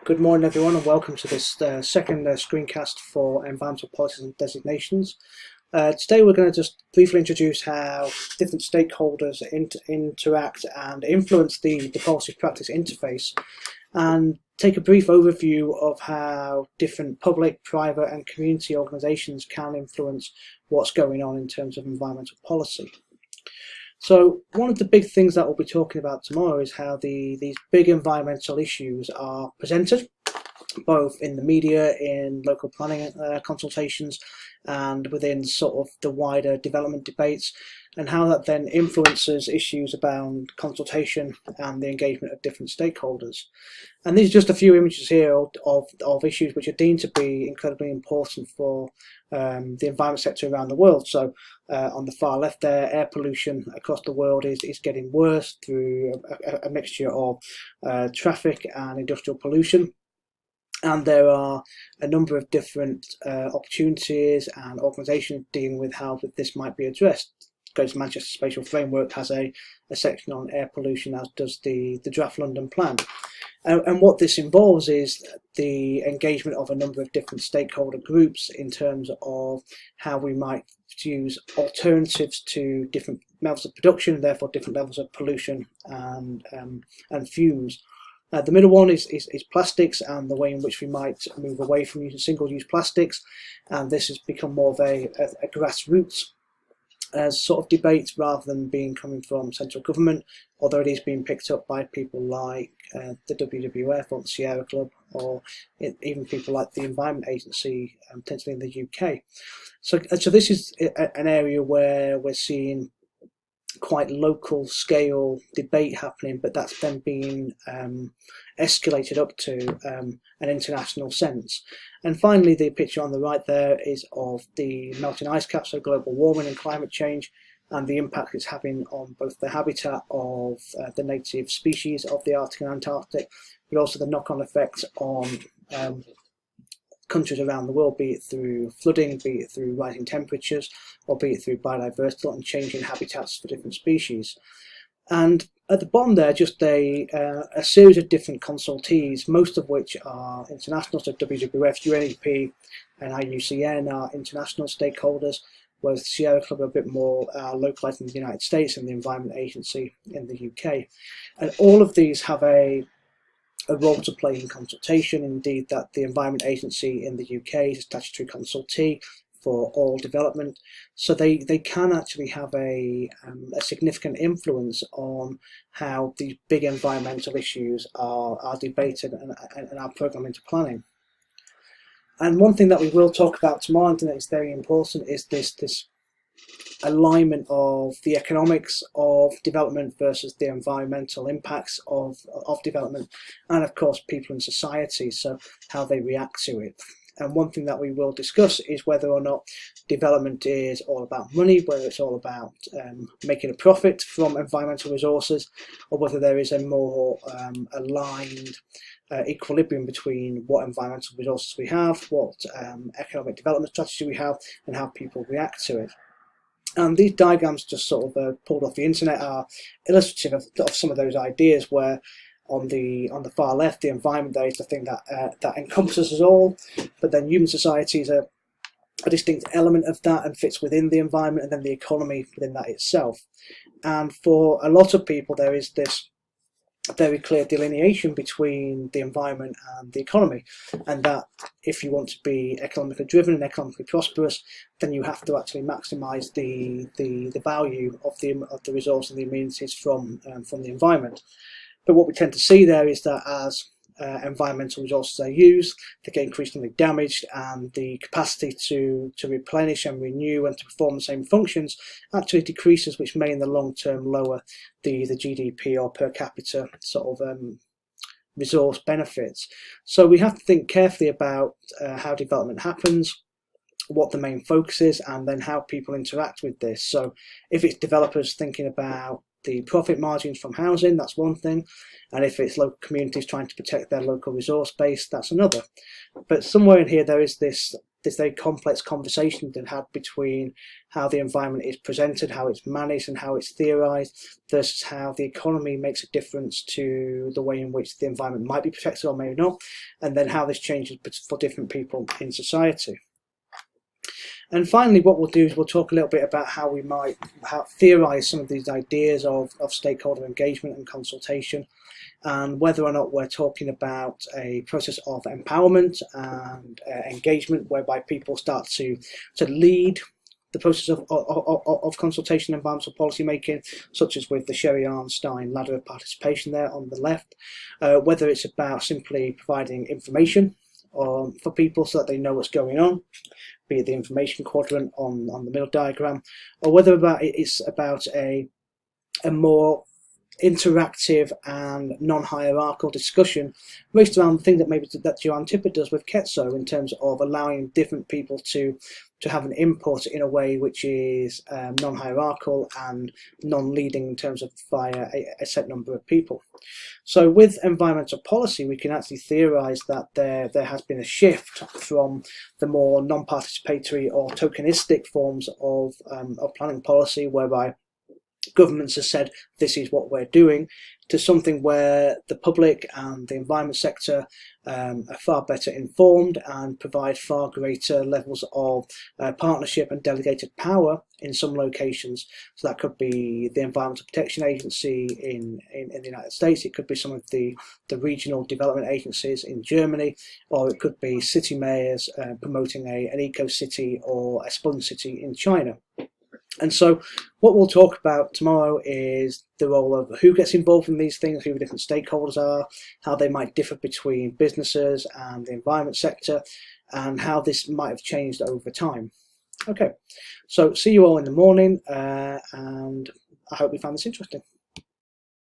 Good morning, everyone, and welcome to this second screencast for environmental policies and designations. Today we're going to just briefly introduce how different stakeholders interact and influence the policy practice interface, and take a brief overview of how different public, private and community organisations can influence what's going on in terms of environmental policy. So one of the big things that we'll be talking about tomorrow is how these big environmental issues are presented, both in the media, in local planning consultations, and within sort of the wider development debates, and how that then influences issues about consultation and the engagement of different stakeholders. And these are just a few images here of issues which are deemed to be incredibly important for the environment sector around the world. So on the far left there, air pollution across the world is getting worse through a mixture of traffic and industrial pollution. And there are a number of different opportunities and organisations dealing with how this might be addressed. Greater Manchester Spatial Framework has a section on air pollution, as does the Draft London Plan. And what this involves is the engagement of a number of different stakeholder groups in terms of how we might use alternatives to different levels of production, and therefore different levels of pollution and fumes. The middle one is plastics, and the way in which we might move away from using single-use plastics, and this has become more of a grassroots sort of debate rather than coming from central government, although it is being picked up by people like the WWF or the Sierra Club, or even people like the Environment Agency, potentially in the UK. So this is an area where we're seeing quite local scale debate happening, but that's then being escalated up to an international sense. And finally, the picture on the right there is of the melting ice caps, so global warming and climate change, and the impact it's having on both the habitat of the native species of the Arctic and Antarctic, but also the knock-on effects on countries around the world, be it through flooding, be it through rising temperatures, or be it through biodiversity and changing habitats for different species. And at the bottom there, just a series of different consultees, most of which are international, so WWF, UNEP and IUCN are international stakeholders, whereas the Sierra Club are a bit more localised in the United States, and the Environment Agency in the UK. And all of these have a role to play in consultation. Indeed, that the Environment Agency in the UK is a statutory consultee for all development, so they can actually have a significant influence on how these big environmental issues are debated and are programmed into planning. And one thing that we will talk about tomorrow, and that is very important, is this alignment of the economics of development versus the environmental impacts of development, and of course people in society, so how they react to it. And one thing that we will discuss is whether or not development is all about money, whether it's all about making a profit from environmental resources, or whether there is a more aligned equilibrium between what environmental resources we have, what economic development strategy we have, and how people react to it. And these diagrams, just sort of pulled off the internet, are illustrative of some of those ideas, where on the far left, the environment there is the thing that encompasses us all, but then human society is a distinct element of that and fits within the environment, and then the economy within that itself. And for a lot of people, there is this very clear delineation between the environment and the economy, and that if you want to be economically driven and economically prosperous, then you have to actually maximise the value of the resource and the amenities from the environment. But what we tend to see there is that as environmental resources are used, they get increasingly damaged, and the capacity to replenish and renew and to perform the same functions actually decreases, which may in the long term lower the GDP or per capita sort of resource benefits. So we have to think carefully about how development happens, what the main focus is, and then how people interact with this. So if it's developers thinking about the profit margins from housing, that's one thing, and if it's local communities trying to protect their local resource base, that's another. But somewhere in here there is this this very complex conversation that had between how the environment is presented, how it's managed and how it's theorised, versus how the economy makes a difference to the way in which the environment might be protected or maybe not, and then how this changes for different people in society. And finally, what we'll do is we'll talk a little bit about how we might theorise some of these ideas of stakeholder engagement and consultation, and whether or not we're talking about a process of empowerment and engagement whereby people start to lead the process of consultation and environmental policy making, such as with the Sherry Arnstein ladder of participation there on the left, whether it's about simply providing information for people so that they know what's going on, be it the information quadrant on the middle diagram, or whether it's about a more interactive and non-hierarchical discussion based around the thing that maybe that Joanne Tippett does with Ketso, in terms of allowing different people to have an input in a way which is non-hierarchical and non-leading in terms of via a set number of people. So with environmental policy, we can actually theorise that there has been a shift from the more non-participatory or tokenistic forms of planning policy, whereby governments have said this is what we're doing, to something where the public and the environment sector are far better informed and provide far greater levels of partnership and delegated power in some locations. So that could be the Environmental Protection Agency in the United States, it could be some of the regional development agencies in Germany, or it could be city mayors promoting an eco-city or a sponge city in China. And so what we'll talk about tomorrow is the role of who gets involved in these things, who the different stakeholders are, how they might differ between businesses and the environment sector, and how this might have changed over time. Okay, so see you all in the morning, and I hope you found this interesting.